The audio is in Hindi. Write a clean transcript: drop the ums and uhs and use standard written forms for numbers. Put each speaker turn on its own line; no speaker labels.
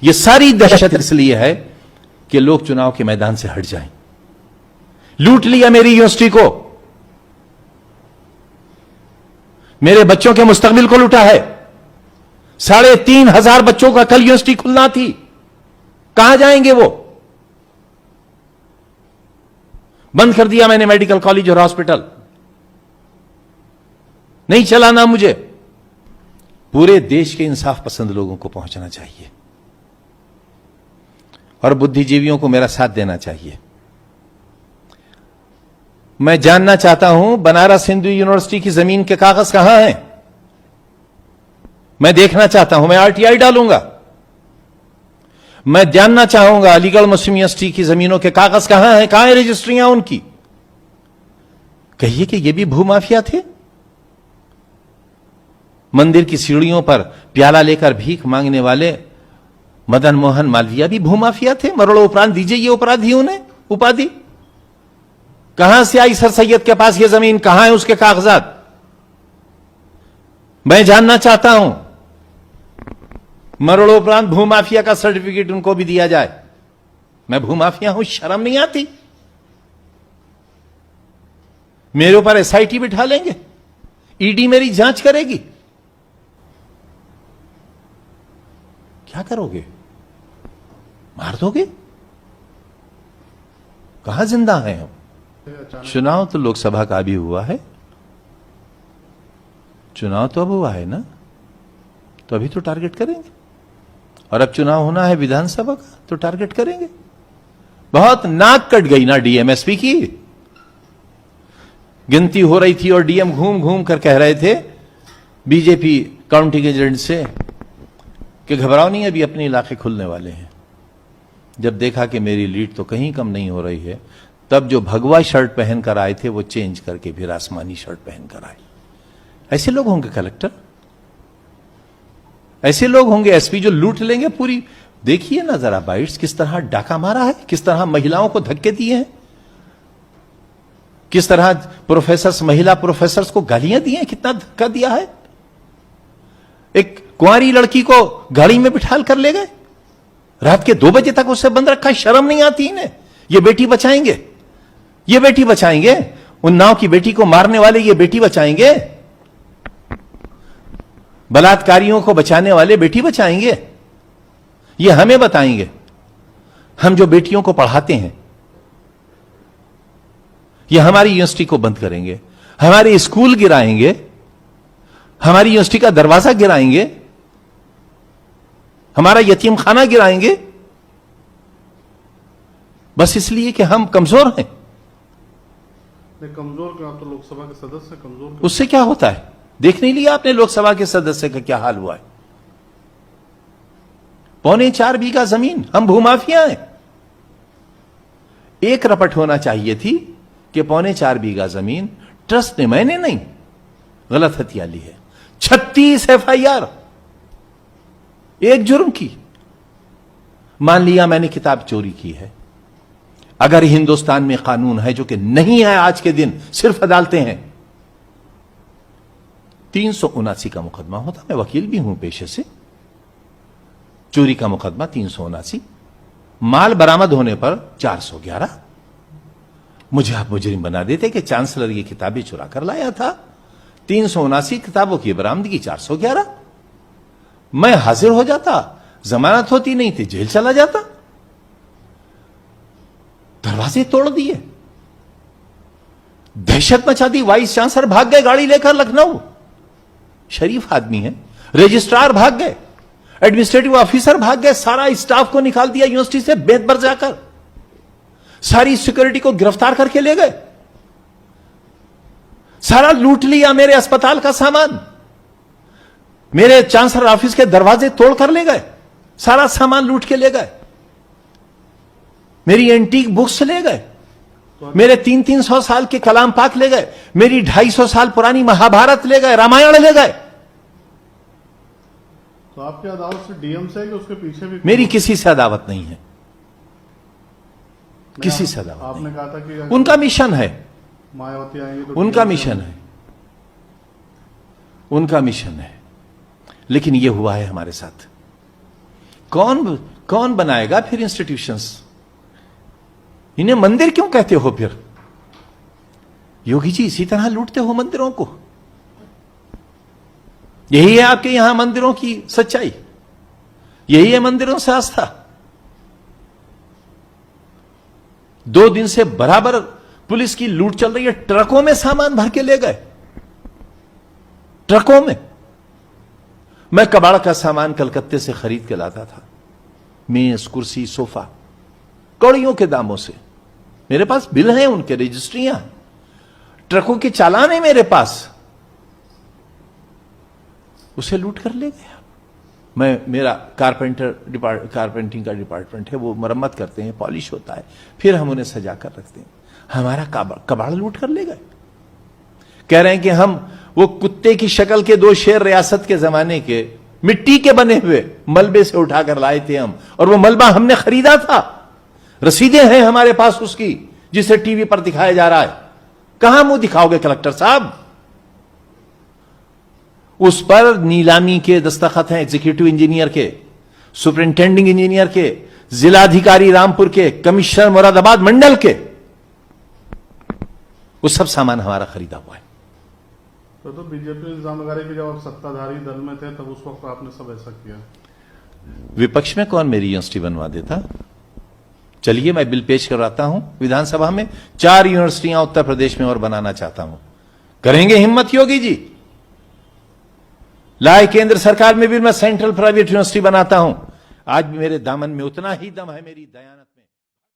यह सारी दहशत इसलिए है कि लोग चुनाव के मैदान से हट जाएं। लूट लिया मेरी यूनिवर्सिटी को, मेरे बच्चों के मुस्तकबिल को लूटा है। 3,500 बच्चों का कल यूनिवर्सिटी खुलना थी, कहां जाएंगे वो? बंद कर दिया मैंने मेडिकल कॉलेज और हॉस्पिटल, नहीं चलाना मुझे। पूरे देश के इंसाफ पसंद लोगों को पहुंचना चाहिए और बुद्धिजीवियों को मेरा साथ देना चाहिए। मैं जानना चाहता हूं बनारस हिंदू यूनिवर्सिटी की जमीन के कागज कहां हैं? मैं देखना चाहता हूं, मैं आरटीआई डालूंगा। मैं जानना चाहूंगा अलीगढ़ मुस्लिम यूनिवर्सिटी की जमीनों के कागज कहां हैं, कहां है रजिस्ट्रियां उनकी? कहिए कि ये भी भूमाफिया थे। मंदिर की सीढ़ियों पर प्याला लेकर भीख मांगने वाले मदन मोहन मालवीय भी भूमाफिया थे। मरोड़ों उपरांत दीजिए ये अपराधियों ने उपाधि। कहां से आई सर सैयद के पास ये जमीन, कहां है उसके कागजात? मैं जानना चाहता हूं। मरणोपरांत भूमाफिया का सर्टिफिकेट उनको भी दिया जाए। मैं भूमाफिया हूं, शर्म नहीं आती? मेरे ऊपर एसआईटी बिठा लेंगे, ईडी मेरी जांच करेगी। क्या करोगे? मार दोगे? कहां जिंदा हैं हम? चुनाव तो लोकसभा का भी हुआ है, चुनाव तो अब हुआ है ना, तो अभी तो टारगेट करेंगे। और अब चुनाव होना है विधानसभा का, तो टारगेट करेंगे। बहुत नाक कट गई ना डीएमएसपी की। गिनती हो रही थी और डीएम घूम घूम कर कह रहे थे बीजेपी काउंटिंग एजेंट से कि घबराओ नहीं, अभी अपने इलाके खुलने वाले हैं। जब देखा कि मेरी लीड तो कहीं कम नहीं हो रही है, तब जो भगवा शर्ट पहनकर आए थे वो चेंज करके फिर आसमानी शर्ट पहनकर आए। ऐसे लोग होंगे कलेक्टर, ऐसे लोग होंगे एसपी जो लूट लेंगे पूरी। देखिए ना जरा बाइट्स, किस तरह डाका मारा है, किस तरह महिलाओं को धक्के दिए हैं, किस तरह प्रोफेसर्स, महिला प्रोफेसर्स को गालियां दी हैं, कितना धक्का दिया है। एक कुंवारी लड़की को गाड़ी में बिठाल कर ले गए, रात के 2 बजे तक उसे बंद रखा। शर्म नहीं आती इन्हें? ये बेटी बचाएंगे, ये बेटी बचाएंगे। उन्नाव की बेटी को मारने वाले ये बेटी बचाएंगे, बलात्कारियों को बचाने वाले बेटी बचाएंगे। ये हमें बताएंगे। हम जो बेटियों को पढ़ाते हैं, ये हमारी यूनिवर्सिटी को बंद करेंगे, हमारे स्कूल गिराएंगे, हमारी यूनिवर्सिटी का दरवाजा गिराएंगे, हमारा यतीम खाना गिराएंगे, बस इसलिए कि हम कमजोर हैं।
कमजोर क्यों? आप तो लोकसभा के सदस्य कमजोर।
उससे क्या होता है? देख नहीं लिया आपने लोकसभा के सदस्य का क्या हाल हुआ है? 4.25 बीघा जमीन, हम भूमाफिया हैं। 1 रपट होना चाहिए थी कि 4.25 बीघा जमीन ट्रस्ट ने, मैंने नहीं, गलत हथिया ली है। 36 एफआईआर एक जुर्म की। मान लिया मैंने किताब चोरी की है। अगर हिंदुस्तान में कानून है, जो कि नहीं है आज के दिन, सिर्फ अदालतें हैं, 379 का मुकदमा होता। मैं वकील भी हूं पेशे से। चोरी का मुकदमा 379, माल बरामद होने पर 411। मुझे आप मुजरिम बना देते कि चांसलर ये किताबें चुरा कर लाया था। 379 किताबों की बरामदगी, 411। मैं हाजिर हो जाता, जमानत होती नहीं थी, जेल चला जाता। दरवाजे तोड़ दिए, दहशत मचा दी। वाइस चांसलर भाग गए गाड़ी लेकर लखनऊ, शरीफ आदमी है। रजिस्ट्रार भाग गए, एडमिनिस्ट्रेटिव ऑफिसर भाग गए, सारा स्टाफ को निकाल दिया यूनिवर्सिटी से बेत भर जाकर, सारी सिक्योरिटी को गिरफ्तार करके ले गए, सारा लूट लिया मेरे अस्पताल का सामान, मेरे चांसलर ऑफिस के दरवाजे तोड़कर ले गए, सारा सामान लूट के ले गए, मेरी एंटीक बुक्स ले गए, मेरे 300 साल के कलाम पाक ले गए, मेरी 250 साल पुरानी महाभारत ले गए, रामायण ले गए।
तो आपकी अदावत से डीएम से है कि उसके पीछे भी?
मेरी किसी से अदावत नहीं है, किसी से अदावत
आपने
नहीं।
कहा था कि
उनका मिशन है,
मायावती आएंगे तो
उनका मिशन है, उनका मिशन है। लेकिन यह हुआ है हमारे साथ। कौन कौन बनाएगा फिर इंस्टीट्यूशंस? इन्हें मंदिर क्यों कहते हो फिर? योगी जी इसी तरह लूटते हो मंदिरों को। यही है आपके यहां मंदिरों की सच्चाई, यही है मंदिरों से आस्था। 2 दिन से बराबर पुलिस की लूट चल रही है। ट्रकों में सामान भर के ले गए, ट्रकों में। मैं कबाड़ का सामान कलकत्ते से खरीद के लाता था, मेज, कुर्सी, सोफा, कौड़ियों के दामों से। मेरे पास बिल हैं, उनके रजिस्ट्रियां, ट्रकों के चालान है मेरे पास। उसे लूट कर ले गया। मेरा कारपेंटिंग का डिपार्टमेंट है, वो मरम्मत करते हैं, पॉलिश होता है, फिर हम उन्हें सजा कर रखते हैं। हमारा कबाड़ लूट कर ले गए। कह रहे हैं कि हम वो कुत्ते की शक्ल के 2 शेर रियासत के जमाने के मिट्टी के बने हुए मलबे से उठाकर लाए थे हम, और वो मलबा हमने खरीदा था। रसीदें हैं हमारे पास उसकी, जिसे टीवी पर दिखाया जा रहा है। कहां मुंह दिखाओगे कलेक्टर साहब? उस पर नीलामी के दस्तखत हैं एग्जीक्यूटिव इंजीनियर के, सुपरिंटेंडिंग इंजीनियर के, जिलाधिकारी रामपुर के, कमिश्नर मुरादाबाद मंडल के। वो सब सामान हमारा खरीदा हुआ है।
तो बीजेपी ने इल्जाम लगा रही कि जब आप सत्ताधारी दल में थे तब उस वक्त आपने सब ऐसा किया।
विपक्ष में कौन मेरी यूनिवर्सिटी बनवा देता? चलिए मैं बिल पेश करवाता हूं विधानसभा में। 4 यूनिवर्सिटियां उत्तर प्रदेश में और बनाना चाहता हूं। करेंगे हिम्मत योगी जी? लाए केंद्र सरकार में भी मैं सेंट्रल प्राइवेट यूनिवर्सिटी बनाता हूं। आज भी मेरे दामन में उतना ही दम है, मेरी दयानत